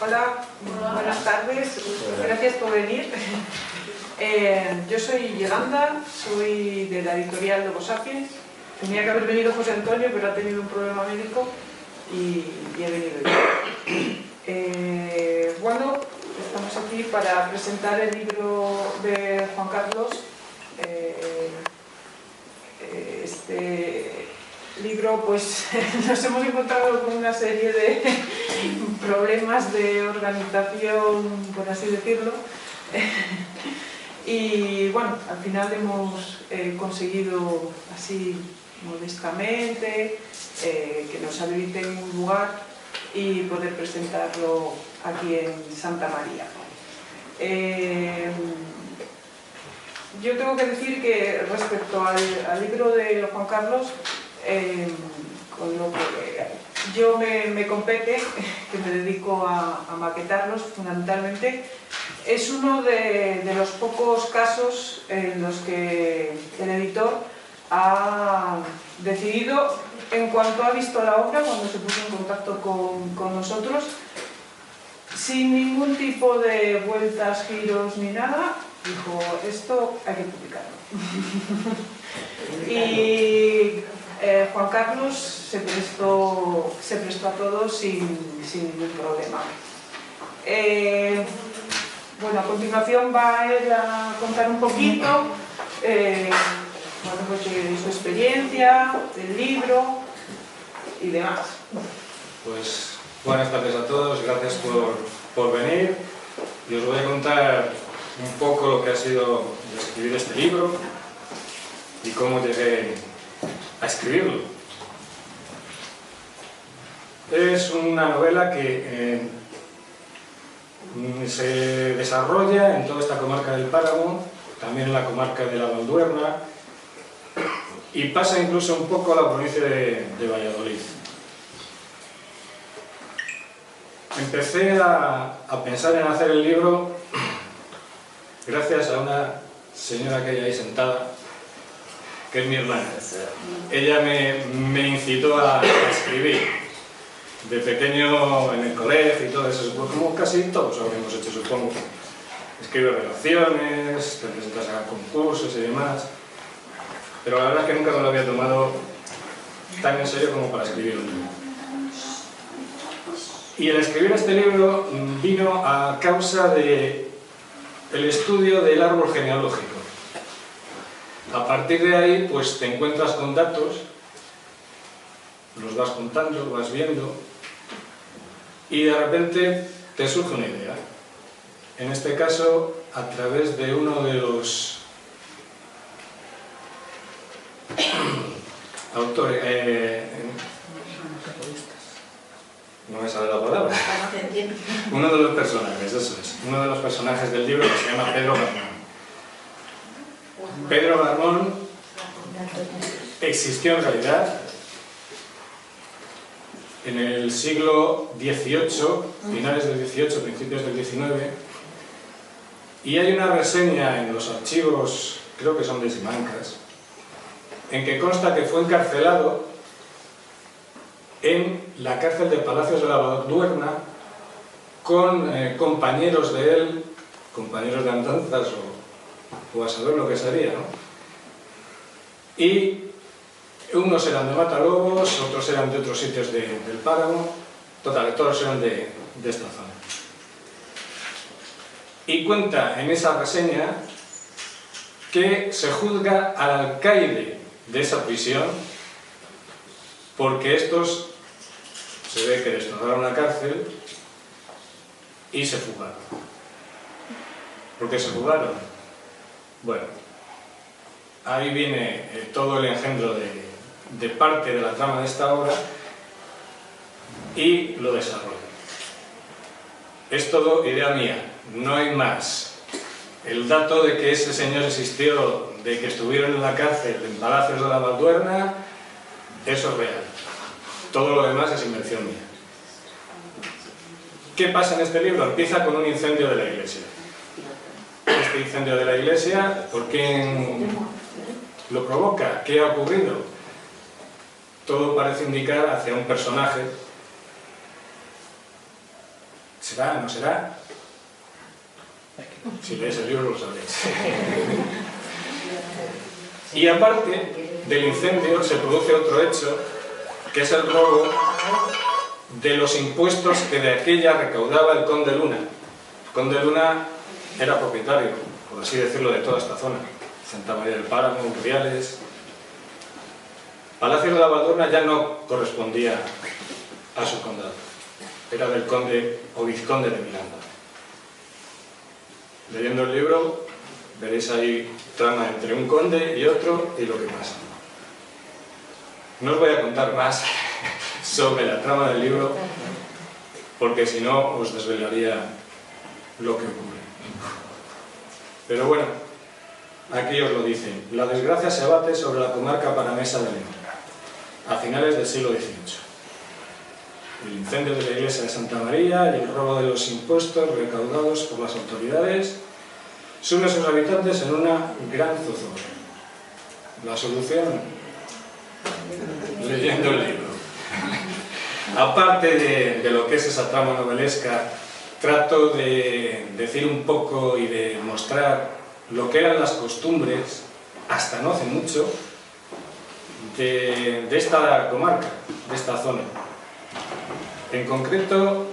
Hola, buenas tardes, gracias por venir. Yo soy Yolanda, soy de la editorial Lobo Sapiens. Tenía que haber venido José Antonio, pero ha tenido un problema médico y he venido yo. Bueno, estamos aquí para presentar el libro de Juan Carlos. Este libro, pues nos hemos encontrado con una serie de problemas de organización, por así decirlo, y bueno, al final hemos conseguido así modestamente que nos habiliten un lugar y poder presentarlo aquí en Santa María. Yo tengo que decir que respecto al libro de Juan Carlos, con lo que yo me compete, que me dedico a maquetarlos fundamentalmente, es uno de los pocos casos en los que el editor ha decidido, en cuanto ha visto la obra, cuando se puso en contacto con nosotros, sin ningún tipo de vueltas, giros ni nada, dijo, esto hay que publicarlo. Y Juan Carlos se prestó a todo sin ningún problema. Bueno, a continuación va él a contar un poquito bueno, pues de su experiencia, del libro y demás. Pues buenas tardes a todos, gracias por venir. Y os voy a contar un poco lo que ha sido escribir este libro y cómo llegué a escribirlo. Es una novela que se desarrolla en toda esta comarca del Páramo, también en la comarca de la Valduerna, y pasa incluso un poco a la provincia de Valladolid. Empecé a pensar en hacer el libro gracias a una señora que hay ahí sentada, que es mi hermana. Ella me incitó a escribir. De pequeño en el colegio y todo eso, como casi todos habríamos hecho, supongo. Escribir relaciones, te presentas a concursos y demás. Pero la verdad es que nunca me lo había tomado tan en serio como para escribir un libro. Y el escribir este libro vino a causa del estudio del árbol genealógico. A partir de ahí, pues te encuentras con datos, los vas contando, vas viendo, y de repente te surge una idea. En este caso, a través de uno de los autores, no me sale la palabra, uno de los personajes, eso es, uno de los personajes del libro, que se llama Pedro Barmón. Pedro Barmón existió en realidad en el siglo XVIII, finales del XVIII, principios del XIX, y hay una reseña en los archivos, creo que son de Simancas, en que consta que fue encarcelado en la cárcel de Palacios de la Valduerna con compañeros de él, compañeros de andanzas o a saber lo que sería, ¿no? Y unos eran de Matalobos, otros eran de otros sitios del Páramo, total, todos eran de esta zona. Y cuenta en esa reseña que se juzga al alcaide de esa prisión porque estos se ve que destrozaron la cárcel y se fugaron. ¿Por qué se fugaron? Bueno, ahí viene todo el engendro de parte de la trama de esta obra y lo desarrollo. Es todo idea mía, no hay más. El dato de que ese señor existió, de que estuvieron en la cárcel en Palacios de la Valduerna, eso es real. Todo lo demás es invención mía. ¿Qué pasa en este libro? Empieza con un incendio de la iglesia. Este incendio de la iglesia, ¿por qué lo provoca? ¿Qué ha ocurrido? Todo parece indicar hacia un personaje ¿Será? ¿No será? Si lees el libro lo sabréis. Y aparte del incendio se produce otro hecho, que es el robo de los impuestos que de aquella recaudaba el conde Luna. El conde Luna era propietario, por así decirlo, de toda esta zona. Santa María del Páramo, Urdiales. Palacio de la Valdorna ya no correspondía a su condado. Era del conde o vizconde de Miranda. Leyendo el libro veréis ahí trama entre un conde y otro y lo que pasa. No os voy a contar más sobre la trama del libro porque si no os desvelaría lo que ocurre. Pero bueno, aquí os lo dicen. La desgracia se abate sobre la comarca paramesa de León a finales del siglo XVIII. El incendio de la iglesia de Santa María y el robo de los impuestos recaudados por las autoridades sume a sus habitantes en una gran zozobra. La solución, leyendo el libro. Aparte de lo que es esa trama novelesca, trato de decir un poco y de mostrar lo que eran las costumbres, hasta no hace mucho, de esta comarca, de esta zona. En concreto,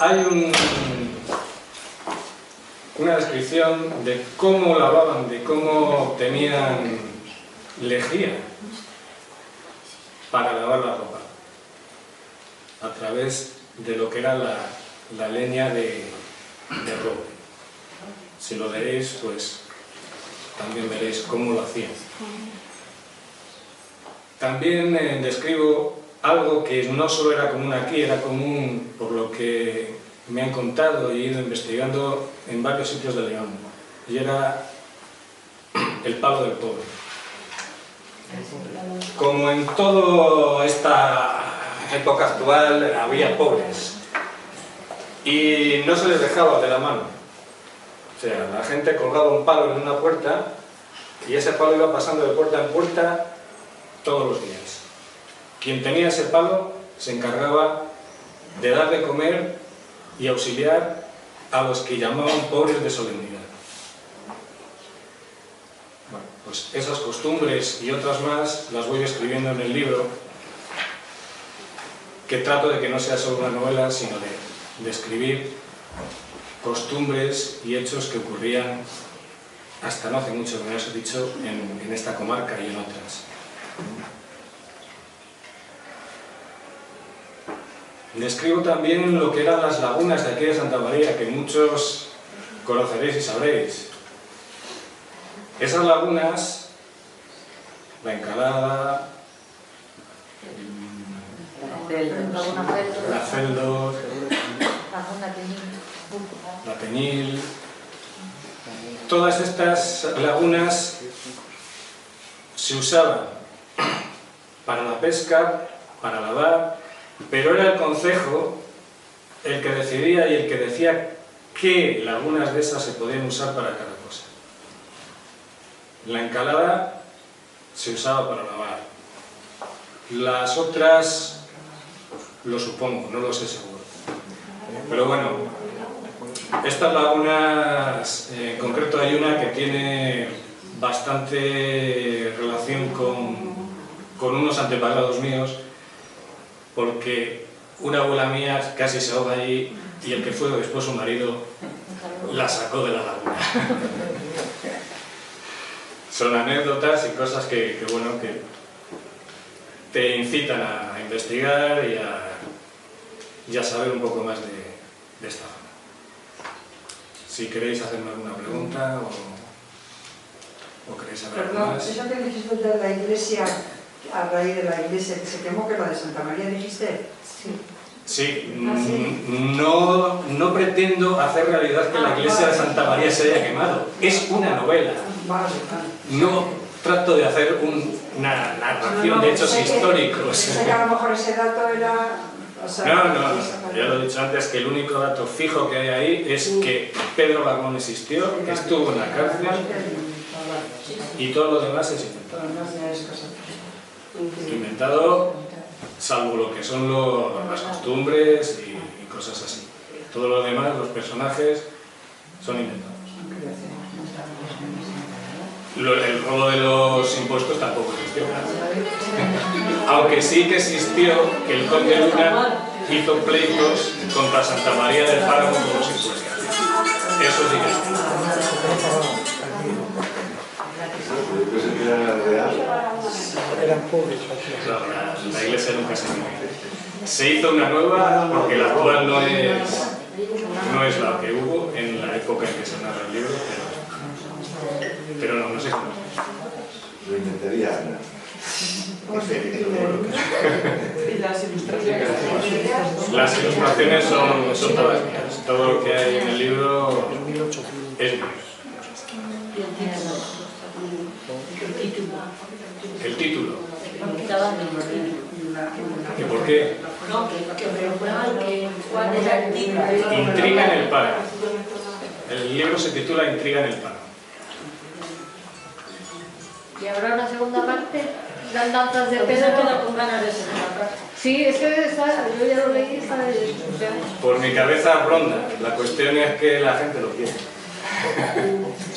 hay una descripción de cómo lavaban, de cómo tenían lejía para lavar la ropa, a través de lo que era la leña de roble. Si lo leéis, pues también veréis cómo lo hacían. También describo algo que no solo era común aquí, era común por lo que me han contado y he ido investigando en varios sitios de León, y era el palo del pobre. Como en toda esta época actual había pobres y no se les dejaba de la mano. O sea, la gente colgaba un palo en una puerta y ese palo iba pasando de puerta en puerta todos los días. Quien tenía ese palo se encargaba de dar de comer y auxiliar a los que llamaban pobres de solemnidad. Bueno, pues esas costumbres y otras más las voy describiendo en el libro, que trato de que no sea solo una novela, sino de describir costumbres y hechos que ocurrían hasta no hace mucho, como ya os he dicho, en esta comarca y en otras. Describo también lo que eran las lagunas de aquí de Santa María, que muchos conoceréis y sabréis. Esas lagunas, la Encalada, la Celdos, la Peñil, todas estas lagunas se usaban para la pesca, para lavar, pero era el concejo el que decidía y el que decía qué lagunas de esas se podían usar para cada cosa. La Encalada se usaba para lavar. Las otras, lo supongo, no lo sé seguro. Pero bueno, estas lagunas, en concreto hay una que tiene bastante relación con unos antepasados míos, porque una abuela mía casi se ahoga allí y el que fue después su marido la sacó de la laguna. Son anécdotas y cosas que te incitan a investigar y a saber un poco más de esta zona. Si queréis hacerme alguna pregunta o queréis saber algo más. Eso que dijiste de la iglesia, a raíz de la iglesia que se quemó, que la de Santa María, dijiste. Sí, no pretendo hacer realidad que la iglesia de Santa María se haya quemado. Es una novela. No trato de hacer una narración de hechos históricos. Sé que a lo mejor ese dato era... No, ya lo he dicho antes, que el único dato fijo que hay ahí es que Pedro Barbón existió, que estuvo en la cárcel, y todo lo demás es inventado. Inventado salvo lo que son las costumbres y cosas así. Todo lo demás, los personajes, son inventados. El robo de los impuestos tampoco existió. Aunque sí que existió que el conde Luna hizo pleitos contra Santa María del Páramo por los impuestos. Eso sí que existió. Eran pobres. No, la iglesia nunca se hizo. Se hizo una nueva porque la actual no es la que hubo en la época en que se narra el libro, pero no se conoce. Lo inventaría Ana. Y las ilustraciones. Las ilustraciones son todas mías. Todo lo que hay en el libro es mío. El título. ¿Que por qué? ¿Cuál era el título? Intriga en el páramo. El libro se titula Intriga en el páramo. Y habrá una segunda parte, las danzas de Pedro. Queda con ganas de segunda parte. Sí, es que yo ya lo leí, está de discusión. Por mi cabeza ronda. La cuestión es que la gente lo quiere.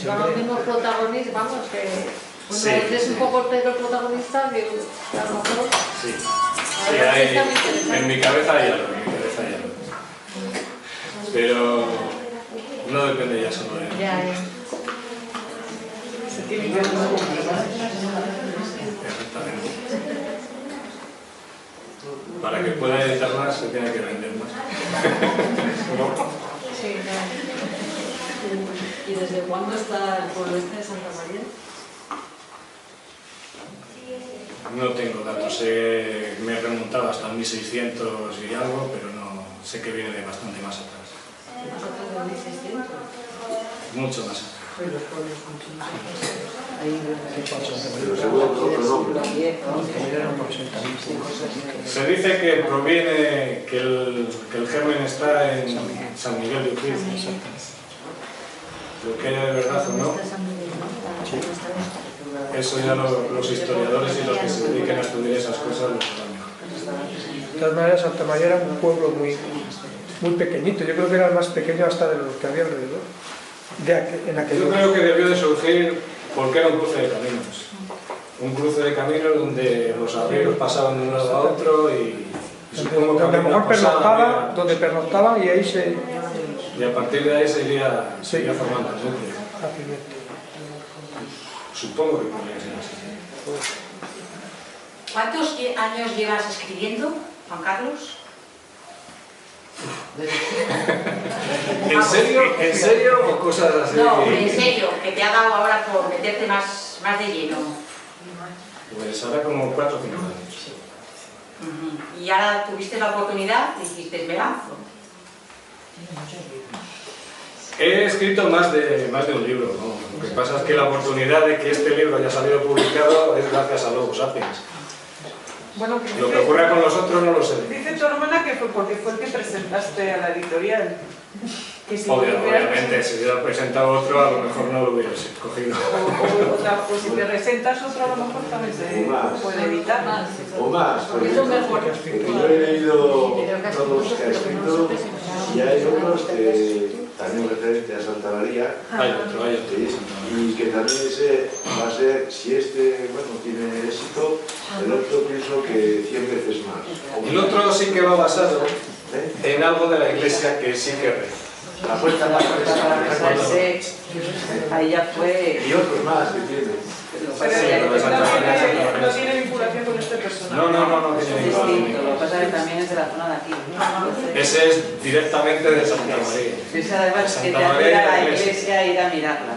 Son los mismos protagonistas, vamos, que Sí, una vez es sí. un poco Pedro el protagonista, digo, a lo mejor. Sí. A Sí, ver, hay, está muy interesante. en mi cabeza hay algo, Pero no depende ya solo de él. Ya, Se tiene que hacer. Exactamente. Para que pueda editar más se tiene que vender más. sí, ¿Y desde cuándo está el pueblo este de Santa María? No tengo datos, me he remontado hasta 1600 y algo, pero no sé que viene de bastante más atrás. ¿Nosotros de 1600? Mucho más atrás. Pero seguro que otro nombre. Se dice que proviene, que el germen está en San Miguel de Urquiz. Lo que haya de verdad o no, eso ya los historiadores y los que se dediquen a estudiar esas cosas lo sabrán mejor. De todas maneras, Santa María era un pueblo muy pequeñito. Yo creo que era el más pequeño hasta de los que había alrededor. En aquel Yo creo que debió de surgir porque era un cruce de caminos. Un cruce de caminos donde los arrieros pasaban de un lado a otro y supongo que donde a lo había mejor una posada, donde pernoctaban y ahí se... y a partir de ahí se iría formando el núcleo. Supongo que podría ser así. ¿Cuántos años llevas escribiendo, Juan Carlos? ¿En serio o cosas así? No, en serio, que te ha dado ahora por meterte más de lleno. Pues ahora como 4 o 5 años. Y ahora tuviste la oportunidad y dijiste, me lanzo. He escrito más de un libro, ¿no? Lo que pasa es que la oportunidad de que este libro haya salido publicado es gracias a Lobo Sapiens. Bueno, Lo que ocurra con los otros no lo sé. dice tu hermana que fue porque fue el que presentaste a la editorial. Que si hubieras- Obviamente, si hubiera presentado otro, a lo mejor no lo hubieras escogido. o si te presentas otro, a lo mejor también se puede editar. O más, porque yo he leído todos los que ha escrito y hay otros que también referente a Santa María. Hay otro. Sí, y que también ese va a ser, si este tiene éxito, el otro pienso que 100 veces más. El otro sí que va basado ¿Eh? en algo de la iglesia que sí que reza. La puerta más Ahí ya fue. y otros más que tiene. Pero Sí, pero de Santa María, no tiene vinculación con este personaje. No Es tiene distinto, ningún. lo que pasa es que también es de la zona de aquí. Ese es directamente de Santa María. Ese además Santa que te hace María ir a y la la iglesia. iglesia e ir a mirarla.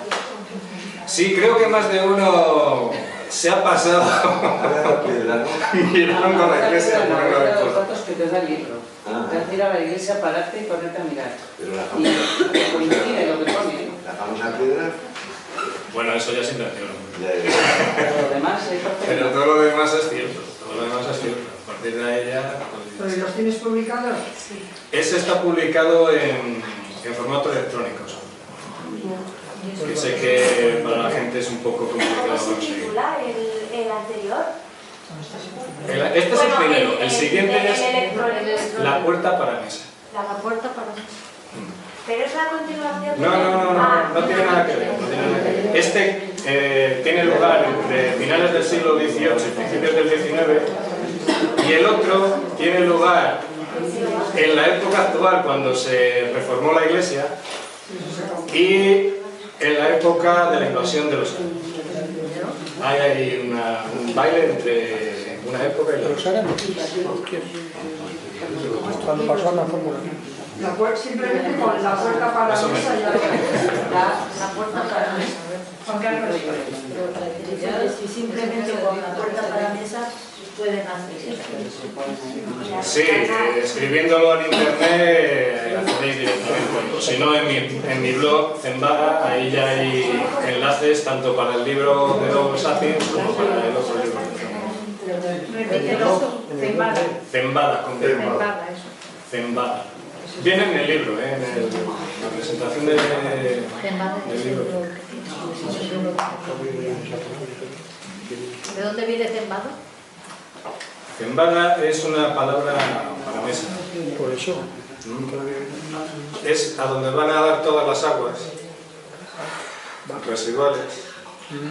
Sí, creo que más de uno se ha pasado La piedra, ¿no? miraron con la iglesia por una vez. Los datos que te da el libro. Ah. Te hace ir a la iglesia, pararte y ponerte a mirar. Pero la Y famosa, coincide lo que pone. la famosa piedra, Bueno, eso ya es invención. ya es. Pero lo demás es perfecto. Pero todo lo demás es cierto. Todo lo demás es cierto. A partir de ahí ya. ¿Pero los tienes publicados? Ese está publicado en formato electrónico. Que sé que para la gente es un poco complicado ¿Cómo se conseguir. titula el anterior? Este es el primero, el siguiente es electrónico. la puerta para mesa. La puerta para mí. Pero es la continuación. No tiene nada que ver. No tiene nada que ver. Este tiene lugar entre finales del siglo XVIII y principios del XIX, y el otro tiene lugar en la época actual, cuando se reformó la iglesia, y en la época de la invasión de los árabes. Hay un baile entre una época y la Los otra. árabes, cuando pasó la fórmula. Simplemente con la puerta para la mesa ya. La puerta para mí. Juan Carlos. Si simplemente con la puerta para la mesa pueden hacer eso. Sí, escribiéndolo en internet accedéis directamente. O si no, en mi blog, Zembada, ahí ya hay enlaces tanto para el libro de Homo Sapiens como para el otro libro. Repítelo. Zembada. Zembada, con B. Zembada, eso. Zembada. Viene en el libro, en la presentación del libro. ¿De dónde viene Zembado? Zembada es una palabra para mesa. Por eso. Es a donde van a dar todas las aguas residuales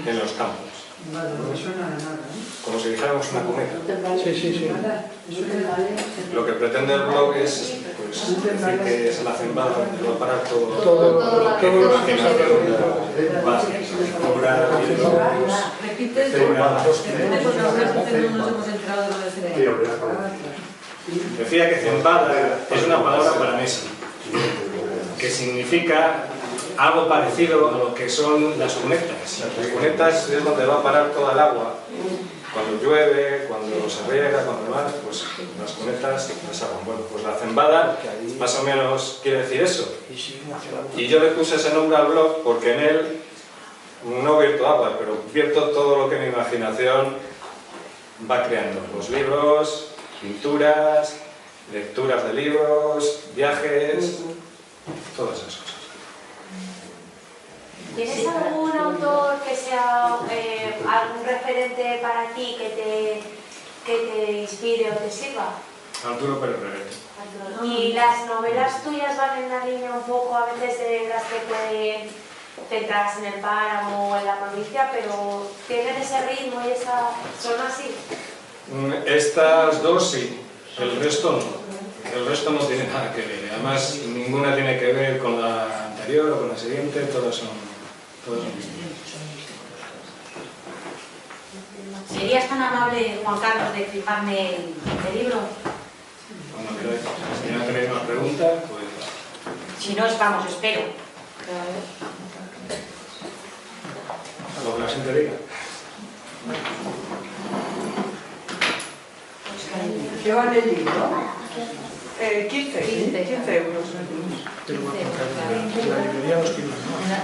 en los campos. Vale, no me suena de nada, Como si dijéramos una cuneta. Sí. Lo que pretende el blog es pues, decir que es la Zembada donde va a parar todo Todo que imaginación va a cobrar Repite eso. Porque a veces no nos hemos enterado de lo de ese. Decía que Zembada es una palabra para mesa, que significa algo parecido a lo que son las cunetas. Las cunetas es donde va a parar toda el agua. Cuando llueve, cuando se riega, cuando va, pues las cunetas desaguan. Bueno, pues la Zembada más o menos quiere decir eso. Y yo le puse ese nombre al blog porque en él no vierto agua, pero vierto todo lo que mi imaginación va creando. Los libros, pinturas, lecturas de libros, viajes, todas esas cosas. ¿Tienes algún autor que sea algún referente para ti que te inspire o te sirva? Arturo Pérez Reverte. Y las novelas tuyas van en la línea un poco a veces de las que pueden centrarse en el páramo o en la provincia, pero tienen ese ritmo y esa... ¿son así? Estas dos sí, el resto no. El resto no tiene nada que ver. Además, ninguna tiene que ver con la anterior o con la siguiente, todas son distintas. ¿Serías tan amable, Juan Carlos, de explicarme el libro? Cuando queráis. Si no tenéis más preguntas, pues... Si no, vamos, espero. Lo que la gente diga. ¿Qué vale el libro? 15 euros. Pero bueno, la librería os quiero. La